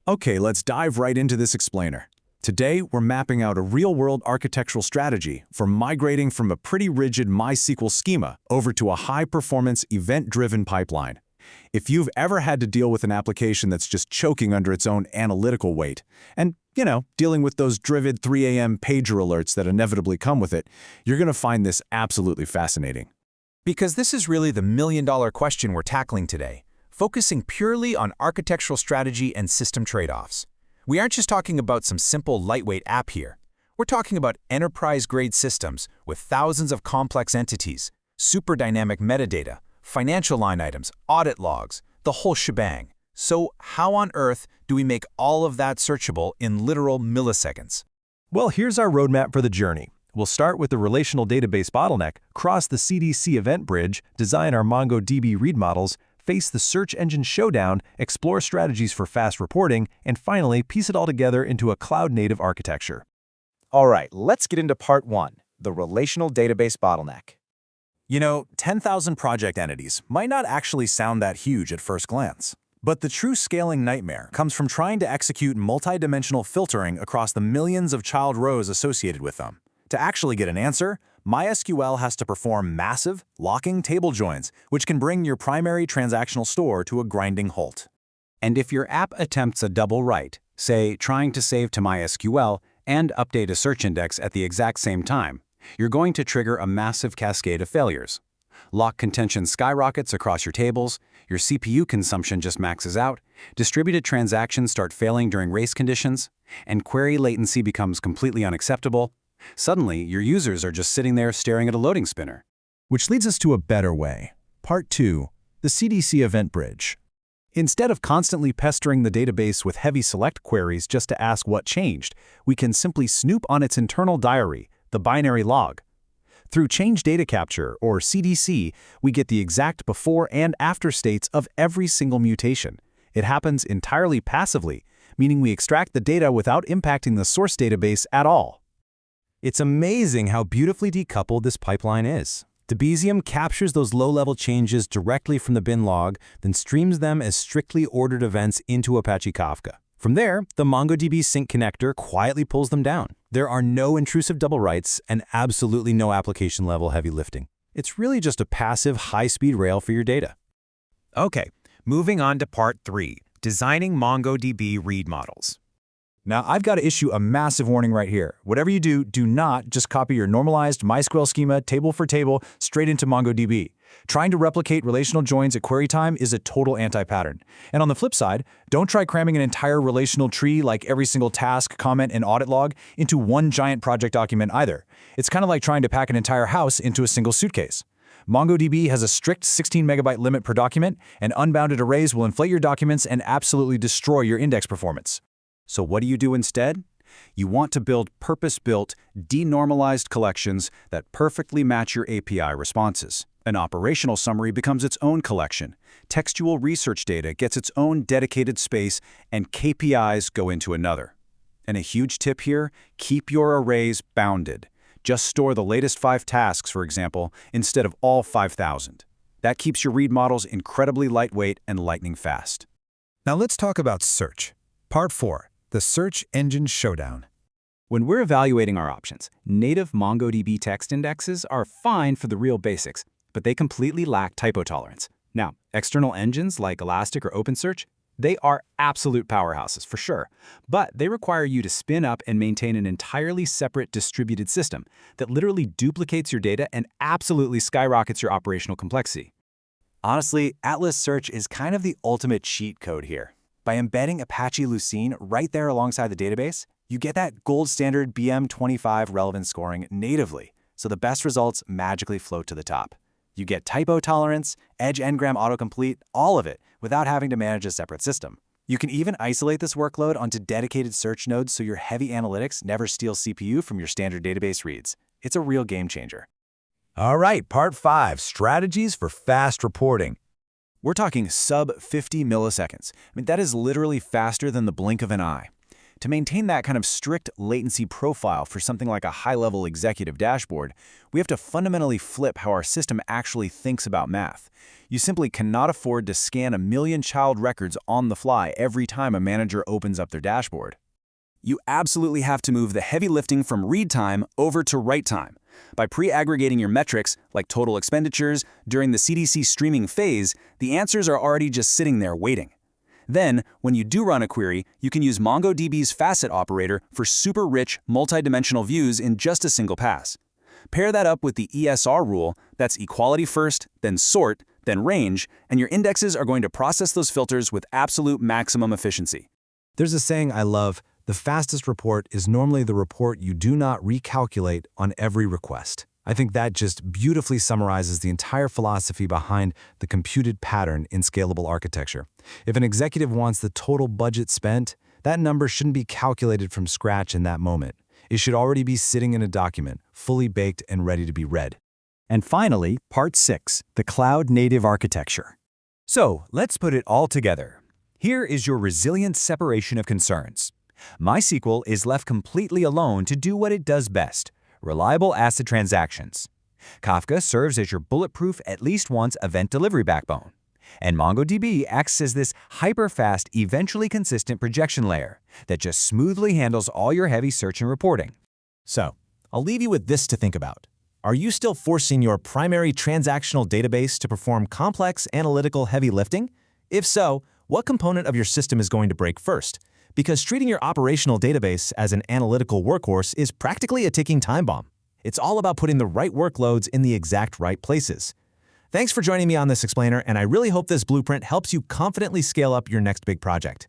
Okay, let's dive right into this explainer. Today, we're mapping out a real-world architectural strategy for migrating from a pretty rigid MySQL schema over to a high-performance, event-driven pipeline. If you've ever had to deal with an application that's just choking under its own analytical weight, and, dealing with those driven 3 a.m. pager alerts that inevitably come with it, you're going to find this absolutely fascinating. Because this is really the million-dollar question we're tackling today, focusing purely on architectural strategy and system trade-offs. We aren't just talking about some simple lightweight app here. We're talking about enterprise-grade systems with thousands of complex entities, super dynamic metadata, financial line items, audit logs, the whole shebang. So how on earth do we make all of that searchable in literal milliseconds? Well, here's our roadmap for the journey. We'll start with the relational database bottleneck, cross the CDC event bridge, design our MongoDB read models, face the search engine showdown, explore strategies for fast reporting, and finally piece it all together into a cloud-native architecture. All right, let's get into part 1, the relational database bottleneck. 10,000 project entities might not actually sound that huge at first glance. But the true scaling nightmare comes from trying to execute multidimensional filtering across the millions of child rows associated with them. To actually get an answer, MySQL has to perform massive, locking table joins, which can bring your primary transactional store to a grinding halt. And if your app attempts a double write, say trying to save to MySQL and update a search index at the exact same time, you're going to trigger a massive cascade of failures. Lock contention skyrockets across your tables, your CPU consumption just maxes out, distributed transactions start failing during race conditions, and query latency becomes completely unacceptable. Suddenly, your users are just sitting there staring at a loading spinner. Which leads us to a better way. Part 2, the CDC event bridge. Instead of constantly pestering the database with heavy select queries just to ask what changed, we can simply snoop on its internal diary, the binary log. Through change data capture, or CDC, we get the exact before and after states of every single mutation. It happens entirely passively, meaning we extract the data without impacting the source database at all. It's amazing how beautifully decoupled this pipeline is. Debezium captures those low-level changes directly from the bin log, then streams them as strictly ordered events into Apache Kafka. From there, the MongoDB sync connector quietly pulls them down. There are no intrusive double writes and absolutely no application-level heavy lifting. It's really just a passive, high-speed rail for your data. Okay, moving on to part 3, designing MongoDB read models. Now, I've got to issue a massive warning right here. Whatever you do, do not just copy your normalized MySQL schema table for table straight into MongoDB. Trying to replicate relational joins at query time is a total anti-pattern. And on the flip side, don't try cramming an entire relational tree like every single task, comment, and audit log into one giant project document either. It's kind of like trying to pack an entire house into a single suitcase. MongoDB has a strict 16 megabyte limit per document, and unbounded arrays will inflate your documents and absolutely destroy your index performance. So what do you do instead? You want to build purpose-built, denormalized collections that perfectly match your API responses. An operational summary becomes its own collection. Textual research data gets its own dedicated space, and KPIs go into another. And a huge tip here, keep your arrays bounded. Just store the latest 5 tasks, for example, instead of all 5,000. That keeps your read models incredibly lightweight and lightning fast. Now let's talk about search. Part 4, the search engine showdown. When we're evaluating our options, native MongoDB text indexes are fine for the real basics, but they completely lack typo tolerance. Now, external engines like Elastic or OpenSearch, they are absolute powerhouses for sure, but they require you to spin up and maintain an entirely separate distributed system that literally duplicates your data and absolutely skyrockets your operational complexity. Honestly, Atlas Search is kind of the ultimate cheat code here. By embedding Apache Lucene right there alongside the database, you get that gold standard BM25 relevance scoring natively, so the best results magically float to the top. You get typo tolerance, edge n-gram autocomplete, all of it, without having to manage a separate system. You can even isolate this workload onto dedicated search nodes so your heavy analytics never steal CPU from your standard database reads. It's a real game changer. All right, part 5, strategies for fast reporting. We're talking sub 50 milliseconds. That is literally faster than the blink of an eye. To maintain that kind of strict latency profile for something like a high-level executive dashboard, we have to fundamentally flip how our system actually thinks about math. You simply cannot afford to scan a million child records on the fly every time a manager opens up their dashboard. You absolutely have to move the heavy lifting from read time over to write time. By pre-aggregating your metrics, like total expenditures, during the CDC streaming phase, the answers are already just sitting there waiting. Then, when you do run a query, you can use MongoDB's facet operator for super rich, multidimensional views in just a single pass. Pair that up with the ESR rule, that's equality first, then sort, then range, and your indexes are going to process those filters with absolute maximum efficiency. There's a saying I love: the fastest report is normally the report you do not recalculate on every request. I think that just beautifully summarizes the entire philosophy behind the computed pattern in scalable architecture. If an executive wants the total budget spent, that number shouldn't be calculated from scratch in that moment. It should already be sitting in a document, fully baked and ready to be read. And finally, Part 6, the cloud-native architecture. So, let's put it all together. Here is your resilient separation of concerns. MySQL is left completely alone to do what it does best: reliable ACID transactions. Kafka serves as your bulletproof at least once event delivery backbone. And MongoDB acts as this hyper-fast, eventually consistent projection layer that just smoothly handles all your heavy search and reporting. So, I'll leave you with this to think about. Are you still forcing your primary transactional database to perform complex analytical heavy lifting? If so, what component of your system is going to break first? Because treating your operational database as an analytical workhorse is practically a ticking time bomb. It's all about putting the right workloads in the exact right places. Thanks for joining me on this explainer, and I really hope this blueprint helps you confidently scale up your next big project.